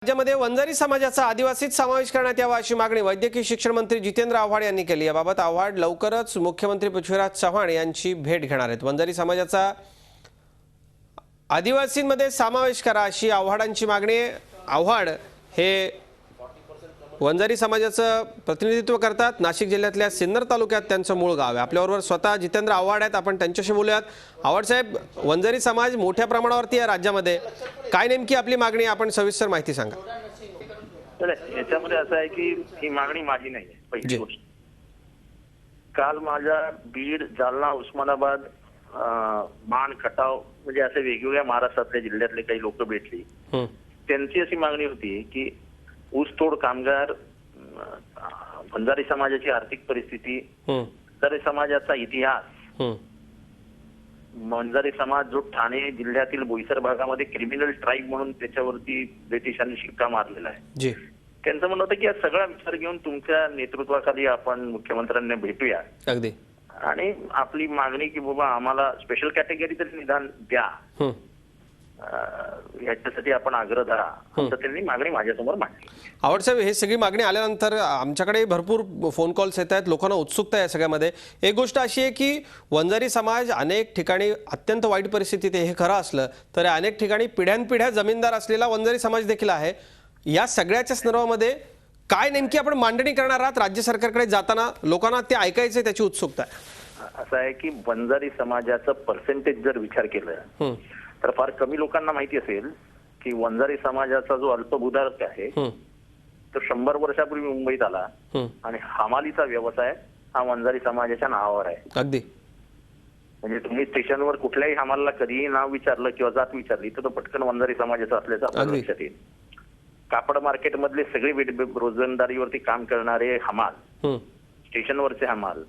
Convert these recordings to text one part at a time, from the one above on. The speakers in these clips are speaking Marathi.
राज्यामध्ये वंजारी समाजाचा आदिवासीत समावेश करण्यात यावा अशी मागणी वैद्यकीय शिक्षण मंत्री जितेंद्र आव्हाड यांनी केली। याबाबत आव्हाड लवकरच मुख्यमंत्री पृथ्वीराज चव्हाण यांची भेट घेणार आहेत। वंजारी समाजाचा आदिवासींमध्ये समावेश करा अशी आव्हाडांची मागणी आहे। आव्हाड हे वंजारी समाजाचं प्रतिनिधित्व करतात। नाशिक जिल्ह्यातल्या सिन्नर तालुक्यात त्यांचं मूळ गाव आहे। आपल्याबरोबर स्वतः जितेंद्र आव्हाड आहेत, आपण त्यांच्याशी बोलूयात। आव्हाड साहेब, वंजारी समाज मोठ्या प्रमाणावरती आहे राज्यामध्ये, काय नेमकी आपली मागणी आहे, आपण सविस्तर माहिती सांगा। याच्यामध्ये असं आहे की ही मागणी माझी नाही आहे। पहिली गोष्ट, काल माझ्या बीड, जालना, उस्मानाबाद, मान, खटाव म्हणजे असे वेगवेगळ्या महाराष्ट्रातल्या जिल्ह्यातले काही लोक भेटली। त्यांची अशी मागणी होती की ऊसतोड कामगार, वंजारी समाजाची आर्थिक परिस्थिती, वंजारी समाजाचा इतिहास, वंजारी समाज जो ठाणे जिल्ह्यातील बोईसर भागामध्ये क्रिमिनल ट्राईब म्हणून त्याच्यावरती ब्रिटिशांनी शिक्का मारलेला आहे। त्यांचं म्हणणं होतं की हा सगळा विचार घेऊन तुमच्या नेतृत्वाखाली आपण मुख्यमंत्र्यांना भेटूया अगदी आणि आपली मागणी की बाबा आम्हाला स्पेशल कॅटेगरी तरी निदान द्या, याच्यासाठी आपण आग्रह धरा, असं त्यांनी मागणी माझ्यासमोर मांडली। आव्हाड साहेब, हे सगळी मागणी आल्यानंतर आमच्याकडे भरपूर फोन कॉल्स येत आहेत, लोकांना उत्सुकता आहे सगळ्यामध्ये। एक गोष्ट अशी आहे की वंजारी समाज अनेक ठिकाणी अत्यंत वाईट परिस्थितीत आहे, हे खरं असलं तर अनेक ठिकाणी पिढ्यानपिढ्या जमीनदार असलेला वंजारी समाज देखील आहे। या सगळ्याच्या संदर्भामध्ये काय नेमकी आपण मांडणी करणार आहात राज्य सरकारकडे जाताना? लोकांना ते ऐकायचं, त्याची उत्सुकता आहे। असं आहे की वंजारी समाजाचं पर्सेंटेज जर विचार केलं तर फार कमी लोकांना माहिती असेल की वंजारी समाजाचा जो अल्पभूधारक आहे तो 100 वर्षापूर्वी मुंबईत आला आणि हमालीचा व्यवसाय हा वंजारी समाजाच्या नावावर आहे। अगदी म्हणजे तुम्ही स्टेशनवर कुठल्याही हमालला कधीही नाव विचारलं किंवा जात विचारली तर तो पटकन वंजारी समाजाचा असल्याचं आपल्याला लक्षात येईल। कापड मार्केट मधले सगळे रोजंदारीवरती काम करणारे हमाल, स्टेशनवरचे हमाल,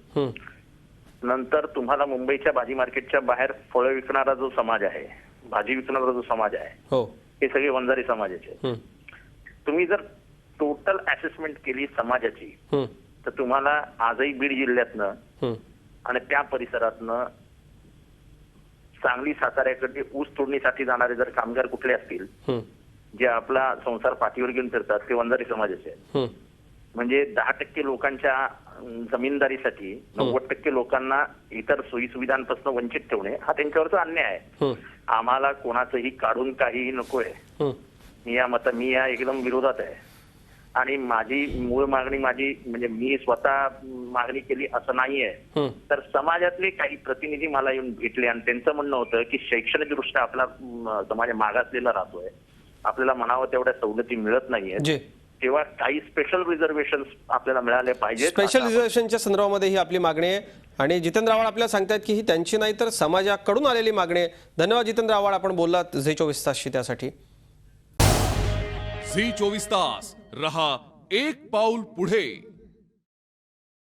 नंतर तुम्हाला मुंबईच्या भाजी मार्केटच्या बाहेर फळं विकणारा जो समाज आहे, भाजी विकणारा जो समाज आहे, हे सगळे वंजारी समाजाचे। तुम्ही जर टोटल असेसमेंट केली समाजाची तर तुम्हाला आजही बीड जिल्ह्यातनं आणि त्या परिसरातनं सांगली, साताऱ्याकडे ऊस तोडणीसाठी जाणारे जर कामगार कुठले असतील जे आपला संसार पाठीवर घेऊन फिरतात ते वंजारी समाजाचे आहेत। म्हणजे 10% लोकांच्या जमीनदारीसाठी 90% लोकांना इतर सोयी सुविधांपासून वंचित ठेवणे हा त्यांच्यावरचा अन्याय आहे। आम्हाला कोणाचंही काढून काहीही नकोय, मी या एकदम विरोधात आहे। आणि माझी मूळ मागणी म्हणजे मी स्वतः मागणी केली असं नाहीये, तर समाजातले काही प्रतिनिधी मला येऊन भेटले आणि त्यांचं म्हणणं होतं की शैक्षणिक दृष्ट्या आपला समाज मागासलेला राहतोय, आपल्याला म्हणावं तेवढ्या सवलती मिळत नाहीये, तेव्हा काही स्पेशल रिझर्वेशन आपल्याला मिळाले पाहिजे। स्पेशल रिझर्वेशनच्या संदर्भामध्ये ही आपली मागणी आहे आणि जितेंद्र आव्हाड आपल्याला सांगतात की ही त्यांची नाही तर समाजाकडून आलेली मागणी आहे। धन्यवाद जितेंद्र आव्हाड, आपण बोललात झी24 तासशी त्यासाठी। झी24 तास रहा एक पाऊल पुढे।